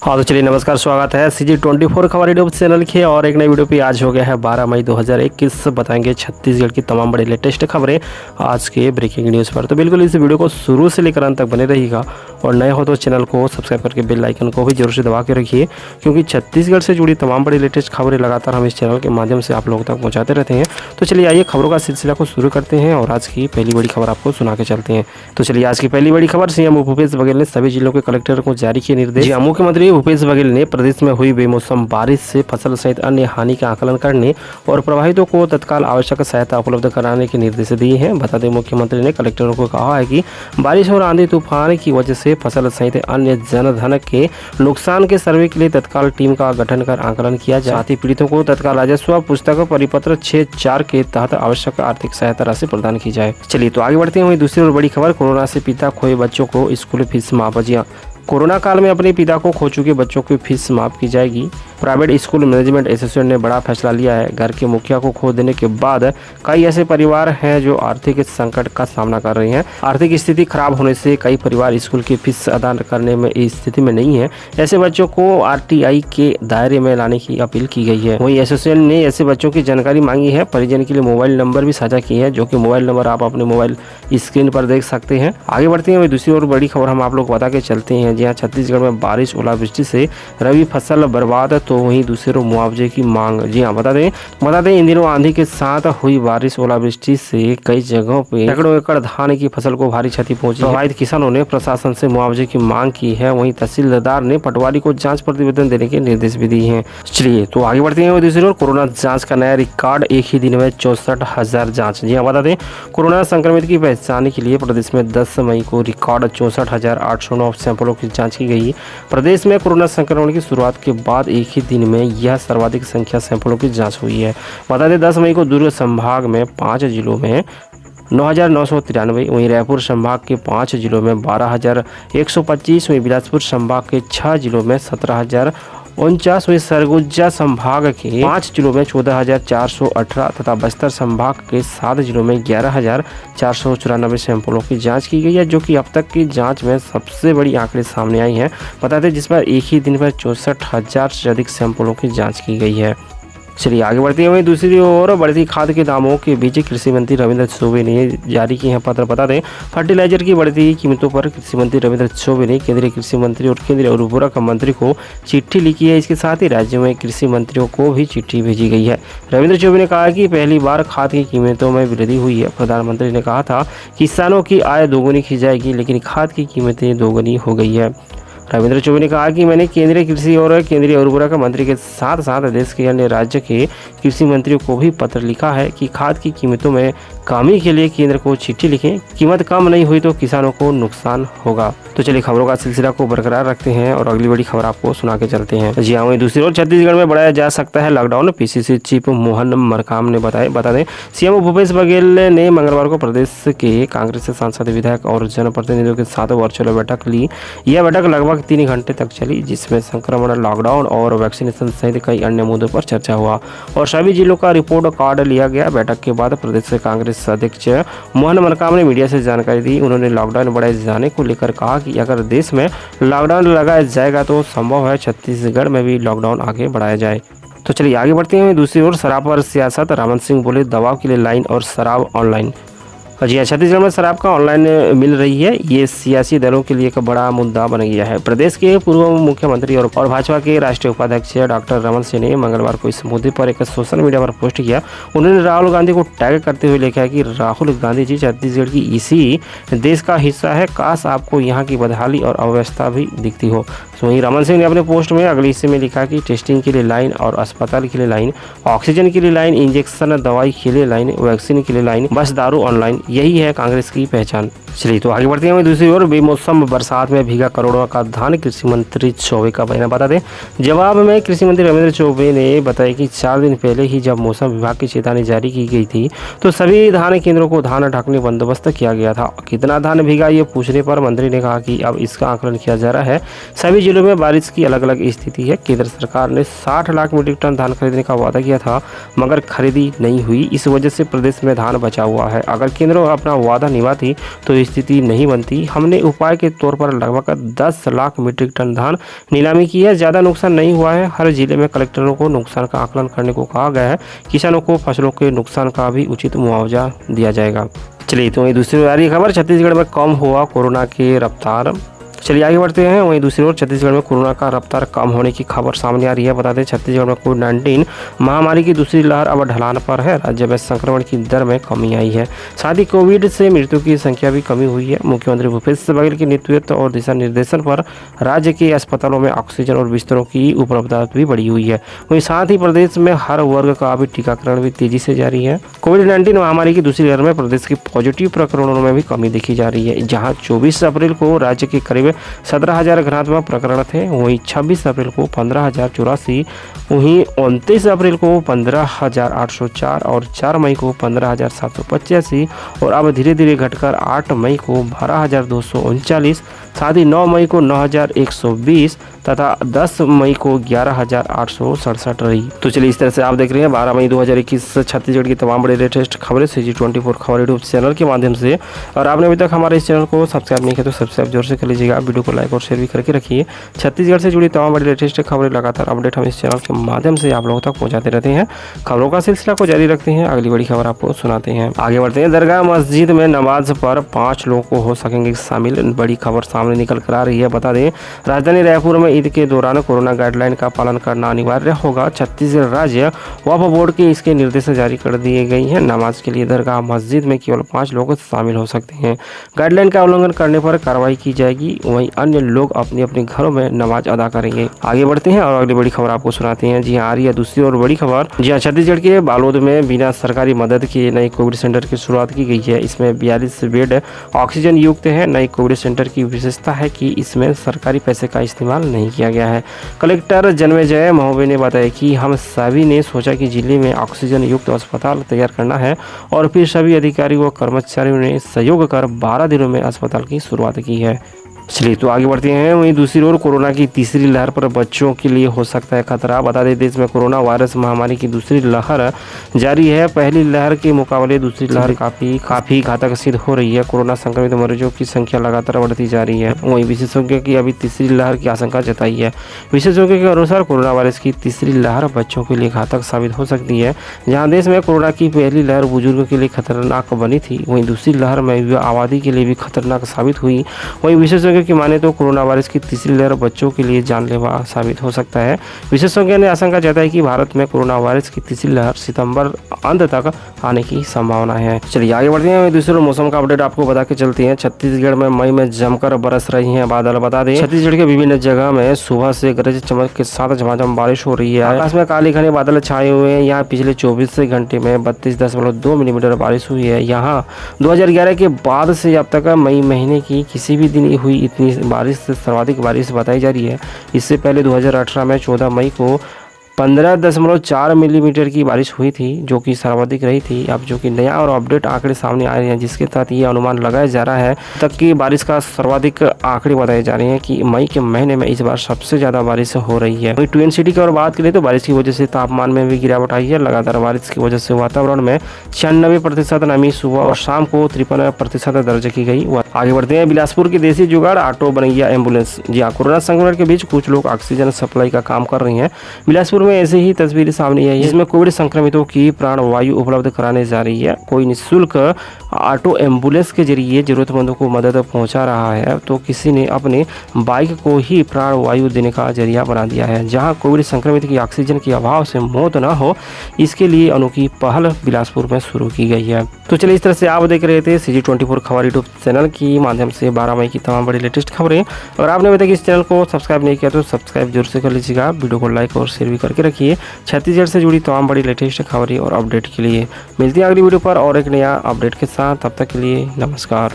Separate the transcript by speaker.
Speaker 1: हाँ तो चलिए नमस्कार, स्वागत है CG24 खबर यूट्यूब चैनल के और एक नई वीडियो पे। आज हो गया है 12 मई 2021। बताएंगे छत्तीसगढ़ की तमाम बड़ी लेटेस्ट खबरें आज के ब्रेकिंग न्यूज़ पर। तो बिल्कुल इस वीडियो को शुरू से लेकर अंत तक बने रहिएगा और नए हो तो चैनल को सब्सक्राइब करके बेल आइकन को भी जरूर से दबा के रखिए, क्योंकि छत्तीसगढ़ से जुड़ी तमाम बड़ी लेटेस्ट खबरें लगातार हम इस चैनल के माध्यम से आप लोगों तक पहुँचाते रहते हैं। तो चलिए आइए खबरों का सिलसिला को शुरू करते हैं और आज की पहली बड़ी खबर आपको सुना के चलते हैं। तो चलिए आज की पहली बड़ी खबर, सीएम भूपेश बघेल ने सभी जिलों के कलेक्टर को जारी किए निर्देश। मुख्यमंत्री भूपेश बघेल ने प्रदेश में हुई बेमौसम बारिश से फसल सहित अन्य हानि का आकलन करने और प्रभावितों को तत्काल आवश्यक सहायता उपलब्ध कराने के निर्देश दिए हैं। बता दें, मुख्यमंत्री ने कलेक्टरों को कहा है कि बारिश और आंधी तूफान की वजह से फसल सहित अन्य जनधन के नुकसान के सर्वे के लिए तत्काल टीम का गठन कर आकलन किया जाए। साथ ही पीड़ितों को तत्काल राजस्व पुस्तक परिपत्र 6-4 के तहत आवश्यक आर्थिक सहायता राशि प्रदान की जाए। चलिए तो आगे बढ़ते हैं। वहीं दूसरी और बड़ी खबर, कोरोना से पिता खोए बच्चों को स्कूल फीस माफ। कोरोना काल में अपने पिता को खो चुके बच्चों की फीस माफ की जाएगी। प्राइवेट स्कूल मैनेजमेंट एसोसिएशन ने बड़ा फैसला लिया है। घर के मुखिया को खो देने के बाद कई ऐसे परिवार हैं जो आर्थिक संकट का सामना कर रहे हैं। आर्थिक स्थिति खराब होने से कई परिवार स्कूल की फीस अदा करने में स्थिति में नहीं है। ऐसे बच्चों को RTI के दायरे में लाने की अपील की गई है। वहीं एसोसिएशन ने ऐसे बच्चों की जानकारी मांगी है। परिजन के लिए मोबाइल नंबर भी साझा किए हैं, जो कि मोबाइल नंबर आप अपने मोबाइल स्क्रीन पर देख सकते हैं। आगे बढ़ते हैं। वहीं दूसरी और बड़ी खबर हम आप लोग बता के चलते हैं। जी हाँ, छत्तीसगढ़ में बारिश ओलावृष्टि से रबी फसल बर्बाद, तो वहीं दूसरे ओर मुआवजे की मांग। जी हाँ, बता दें इन दिनों आंधी के साथ हुई बारिश ओलावृष्टि से कई जगहों पे सैकड़ों एकड़ धान की फसल को भारी क्षति पहुंची। प्रभावित किसानों ने प्रशासन से मुआवजे की मांग की है। वहीं तहसीलदार ने पटवारी को जांच प्रतिवेदन देने के निर्देश भी दिए हैं। चलिए तो आगे बढ़ते हैं। दूसरी ओर कोरोना जाँच का नया रिकॉर्ड, एक ही दिन में 64,000 जाँच। जी हाँ, बता दें कोरोना संक्रमित की पहचान के लिए प्रदेश में 10 मई को रिकॉर्ड 64,809 सैंपलों की जाँच की गई। प्रदेश में कोरोना संक्रमण की शुरुआत के बाद एक ही दिन में यह सर्वाधिक संख्या सैंपलों की जांच हुई है। बता दें 10 मई को दुर्ग संभाग में 5 जिलों में 9,993, वहीं रायपुर संभाग के 5 जिलों में 12,125, वहीं बिलासपुर संभाग के 6 जिलों में 17,049, वहीं सरगुजा संभाग के 5 जिलों में 14,418 तथा बस्तर संभाग के 7 जिलों में 11,494 सैंपलों की जांच की गई है, जो कि अब तक की जांच में सबसे बड़ी आंकड़े सामने आई हैं। बता दें जिसमें एक ही दिन में 64,000 से अधिक सैंपलों की जांच की गई है। चलिए आगे बढ़ते हैं। दूसरी ओर बढ़ती खाद के दामों के बीच कृषि मंत्री रविंद्र चौबे ने जारी किए हैं पत्र। बता दें फर्टिलाइजर की बढ़ती कीमतों पर कृषि मंत्री रविंद्र चौबे ने केंद्रीय कृषि मंत्री और केंद्रीय उर्वरक मंत्री को चिट्ठी लिखी है। इसके साथ ही राज्यों में कृषि मंत्रियों को भी चिट्ठी भेजी गई है। रविंद्र चौबे ने कहा कि पहली बार खाद की कीमतों में वृद्धि हुई है। प्रधानमंत्री ने कहा था किसानों की आय दोगुनी की जाएगी, लेकिन खाद की कीमतें दोगुनी हो गई है। रविंद्र चौबे ने कहा कि मैंने केंद्रीय कृषि और केंद्रीय उर्वरक मंत्री के साथ साथ देश के अन्य राज्य के कृषि मंत्रियों को भी पत्र लिखा है कि खाद की कीमतों में कमी के लिए केंद्र को चिट्ठी लिखें। कीमत कम नहीं हुई तो किसानों को नुकसान होगा। तो चलिए खबरों का सिलसिला को बरकरार रखते हैं और अगली बड़ी खबर आपको सुना के चलते हैं। जी हाँ, वहीं दूसरी ओर छत्तीसगढ़ में बढ़ाया जा सकता है lockdown, PCC chief Mohan Markam ने बता दें सीएम भूपेश बघेल ने मंगलवार को प्रदेश के कांग्रेस से सांसद, विधायक और जनप्रतिनिधियों के साथ वर्चुअल बैठक ली। यह बैठक लगभग 3 घंटे तक चली, जिसमें संक्रमण, लॉकडाउन और वैक्सीनेशन सहित कई अन्य मुद्दों पर चर्चा हुआ और सभी जिलों का रिपोर्ट कार्ड लिया गया। बैठक के बाद प्रदेश के कांग्रेस अध्यक्ष मोहन मरकाम ने मीडिया से जानकारी दी। उन्होंने लॉकडाउन बढ़ाए जाने को लेकर कहा कि अगर देश में लॉकडाउन लगाया जाएगा तो संभव है छत्तीसगढ़ में भी लॉकडाउन आगे बढ़ाया जाए। तो चलिए आगे बढ़ते हैं। दूसरी ओर शराब पर सियासत, रामन सिंह बोले दवाओं के लिए लाइन और शराब ऑनलाइन। जी हाँ, छत्तीसगढ़ में शराब का ऑनलाइन मिल रही है। ये सियासी दलों के लिए एक बड़ा मुद्दा बन गया है। प्रदेश के पूर्व मुख्यमंत्री और भाजपा के राष्ट्रीय उपाध्यक्ष डॉक्टर रमन सिंह ने मंगलवार को इस मुद्दे पर एक सोशल मीडिया पर पोस्ट किया। उन्होंने राहुल गांधी को टैग करते हुए लिखा है कि राहुल गांधी जी छत्तीसगढ़ की इसी देश का हिस्सा है, काश आपको यहाँ की बदहाली और अव्यवस्था भी दिखती हो। वहीं रमन सिंह ने अपने पोस्ट में अगले हिस्से में लिखा कि टेस्टिंग के लिए लाइन और अस्पताल के लिए लाइन, ऑक्सीजन के लिए लाइन, इंजेक्शन दवाई के लिए लाइन, वैक्सीन के लिए लाइन, बस दारू ऑनलाइन, यही है कांग्रेस की पहचान। चलिए तो आगे बढ़ते हैं। दूसरी ओर बेमौसम बरसात में भीगा करोड़ों का धान, कृषि मंत्री चौबे का बयान। बता दें जवाब में कृषि मंत्री रविंद्र चौबे ने बताया कि 4 दिन पहले ही जब मौसम विभाग की चेतावनी जारी की गई थी तो सभी धान केंद्रों को धान ढकने बंदोबस्त किया गया था। कितना धान भीगा ये पूछने पर मंत्री ने कहा कि अब इसका आकलन किया जा रहा है। सभी जिलों में बारिश की अलग अलग स्थिति है। केंद्र सरकार ने 60 लाख मीट्रिक टन धान खरीदने का वादा किया था, मगर खरीदी नहीं हुई। इस वजह से प्रदेश में धान बचा हुआ है। अगर केंद्र अपना वादा निभाती तो तो स्थिति नहीं बनती। हमने उपाय के तौर पर लगभग 10 लाख मीट्रिक टन धान नीलामी की है। ज़्यादा नुकसान नहीं हुआ है। हर जिले में कलेक्टरों को नुकसान का आकलन करने को कहा गया है। किसानों को फसलों के नुकसान का भी उचित मुआवजा दिया जाएगा। चलिए, तो वहीं दूसरी आ रही खबर, छत्तीसगढ़ में कम हुआ कोरोना की रफ्तार। चलिए आगे बढ़ते हैं। वहीं दूसरी ओर छत्तीसगढ़ में कोरोना का रफ्तार कम होने की खबर सामने आ रही है। बता दें, छत्तीसगढ़ में कोविड-19 महामारी की दूसरी लहर अब ढलान पर है। राज्य में संक्रमण की दर में कमी आई है। साथ ही कोविड से मृत्यु की संख्या भी कमी हुई है। मुख्यमंत्री भूपेश बघेल के नेतृत्व और दिशा निर्देशन पर राज्य के अस्पतालों में ऑक्सीजन और बिस्तरों की उपलब्धता भी बढ़ी हुई है। वहीं साथ ही प्रदेश में हर वर्ग का भी टीकाकरण भी तेजी से जारी है। कोविड-19 महामारी की दूसरी लहर में प्रदेश के पॉजिटिव प्रकरणों में भी कमी देखी जा रही है। जहाँ 24 अप्रैल को राज्य के करीब 17,000 घनात्मक प्रकरण थे, वहीं 26 अप्रैल को 15,084, वहीं 29 अप्रैल को 15,804 और 4 मई को 15,785 और अब धीरे धीरे घटकर 8 मई को 12,239, साथ ही 9 मई को 9,120 तथा 10 मई को 11,867 रही। तो चलिए, इस तरह से आप देख रहे हैं 12 मई 2021 छत्तीसगढ़ की तमाम बड़ी लेटेस्ट खबरें CG24 खबर यूट्यूब चैनल के माध्यम से। और आपने अभी तक हमारे इस चैनल को सब्सक्राइब नहीं किया तो सब्सक्राइब जोर से कर लीजिएगा। वीडियो को लाइक और शेयर भी करके रखिए। छत्तीसगढ़ से जुड़ी तमाम बड़ी लेटेस्ट खबरें लगातार अपडेट हम इस चैनल के माध्यम से आप लोगों तक पहुँचाते रहते हैं। खबरों का सिलसिला को जारी रखते हैं, अगली बड़ी खबर आपको सुनाते हैं। आगे बढ़ते हैं। दरगाह मस्जिद में नमाज पर 5 लोगों को हो सकेंगे शामिल, बड़ी खबर सामने निकल कर आ रही है। बता दें, राजधानी रायपुर में ईद के दौरान कोरोना गाइडलाइन का पालन करना अनिवार्य होगा। छत्तीसगढ़ राज्य वक्फ बोर्ड के इसके निर्देश जारी कर दिए गई हैं। नमाज के लिए दरगाह मस्जिद में केवल 5 लोग शामिल हो सकते हैं। गाइडलाइन का उल्लंघन करने पर कार्रवाई की जाएगी। वहीं अन्य लोग अपने अपने घरों में नमाज अदा करेंगे। आगे बढ़ते हैं और अगली बड़ी खबर आपको सुनाते हैं। जी हाँ, आ रही है दूसरी और बड़ी खबर। जी हाँ, छत्तीसगढ़ के बालोद में बिना सरकारी मदद के नए कोविड सेंटर की शुरुआत की गई है। इसमें 42 बेड ऑक्सीजन युक्त है। नए कोविड सेंटर की विशेषता है कि इसमें सरकारी पैसे का इस्तेमाल नहीं किया गया है। कलेक्टर जन्मेजय महोबे ने बताया कि हम सभी ने सोचा कि जिले में ऑक्सीजन युक्त अस्पताल तैयार करना है और फिर सभी अधिकारी व कर्मचारियों ने सहयोग कर 12 दिनों में अस्पताल की शुरुआत की है। चलिए, तो आगे बढ़ते हैं। वहीं दूसरी ओर कोरोना की तीसरी लहर पर बच्चों के लिए हो सकता है खतरा। बता दें, देश में कोरोना वायरस महामारी की दूसरी लहर जारी है। पहली लहर के मुकाबले दूसरी लहर काफी घातक सिद्ध हो रही है। कोरोना संक्रमित मरीजों की संख्या लगातार बढ़ती जा रही है। वहीं विशेषज्ञों की अभी तीसरी लहर की आशंका जताई है। विशेषज्ञों के अनुसार कोरोना वायरस की तीसरी लहर बच्चों के लिए घातक साबित हो सकती है। जहाँ देश में कोरोना की पहली लहर बुजुर्गों के लिए खतरनाक बनी थी, वहीं दूसरी लहर में युवा आबादी के लिए भी खतरनाक साबित हुई। वहीं विशेषज्ञों की माने तो कोरोना वायरस की तीसरी लहर बच्चों के लिए जानलेवा साबित हो सकता है। विशेषज्ञों ने आशंका जताई कि भारत में कोरोना वायरस की तीसरी लहर सितंबर अंत तक आने की संभावना है। चलिए आगे बढ़ते हैं। दूसरे मौसम का अपडेट आपको बता के चलते हैं। छत्तीसगढ़ में मई में जमकर बरस रही हैं बादल। बता दें, छत्तीसगढ़ के विभिन्न जगह में सुबह से गरज चमक के साथ झमाझम बारिश हो रही है। आकाश में काले घने बादल छाए हुए हैं। यहाँ पिछले 24 घंटे में 32.2 मिलीमीटर बारिश हुई है। यहाँ 2011 के बाद से अब तक मई महीने की किसी भी दिन हुई इतनी बारिश से सर्वाधिक बारिश बताई जा रही है। इससे पहले 2018 में 14 मई को 15.4 मिलीमीटर की बारिश हुई थी, जो कि सर्वाधिक रही थी। अब जो कि नया और अपडेट आंकड़े सामने आ रहे हैं, जिसके तहत ये अनुमान लगाया जा रहा है तक की बारिश का सर्वाधिक आंकड़े बताए जा रहे हैं कि मई के महीने में इस बार सबसे ज्यादा बारिश हो रही है। वहीं ट्विन सिटी की और बात करें तो बारिश की वजह से तापमान में भी गिरावट आई है। लगातार बारिश की वजह से वातावरण में 96% नमी सुबह और शाम को 53% दर्ज की गई। आगे बढ़ते हैं। बिलासपुर की देसी जुगाड़ ऑटो बनैया एम्बुलेंस। जी हाँ, कोरोना संक्रमण के बीच कुछ लोग ऑक्सीजन सप्लाई का काम कर रही हैं। बिलासपुर में ऐसे ही तस्वीरें सामने आई है, जिसमें कोविड संक्रमितों की प्राण वायु उपलब्ध कराने जा रही है। कोई निःशुल्क ऑटो एम्बुलेंस के जरिए जरूरतमंदों को मदद पहुंचा रहा है, तो किसी ने अपने बाइक को ही प्राण वायु देने का जरिया बना दिया है। जहां कोविड संक्रमित की ऑक्सीजन के अभाव से मौत न हो, इसके लिए अनोखी पहल बिलासपुर में शुरू की गई है। तो चलिए, इस तरह से आप देख रहे थे CG24 खबर यूट्यूब चैनल की माध्यम से 12 मई की तमाम बड़ी लेटेस्ट खबरें। और आपने अभी तक इस चैनल को सब्सक्राइब नहीं किया तो सब्सक्राइब जरूर से कर लीजिएगा। वीडियो को लाइक और शेयर भी करके रखिए। छत्तीसगढ़ से जुड़ी तमाम बड़ी लेटेस्ट खबरें और अपडेट के लिए मिलती है अगली वीडियो पर और एक नया अपडेट के साथ। तब तक के लिए नमस्कार।